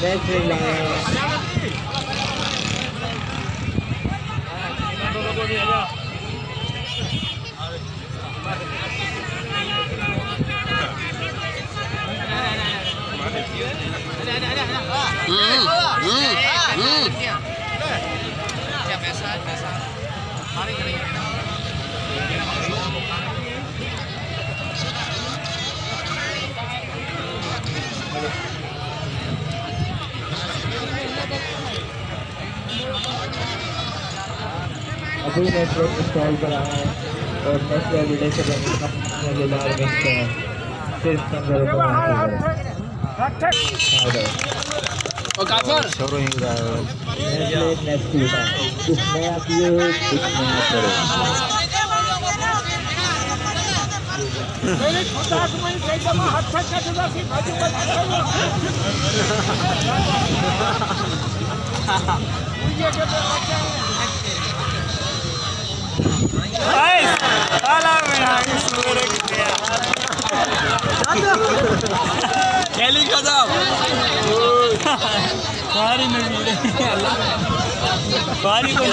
next अभी network install करा है और नेक्स्ट वीडियो से मजेदार सिर्फ 15 और काफर छोड़ो ही नेक्स्ट वीडियो कुछ नया किए कुछ नया करो मेरे छोटा में एकदम हाथ से कटदा सी भाजी पर मुझे के बच्चा आला में आगे सुबह किया खेली खत्म सारी नहीं मिले बारी को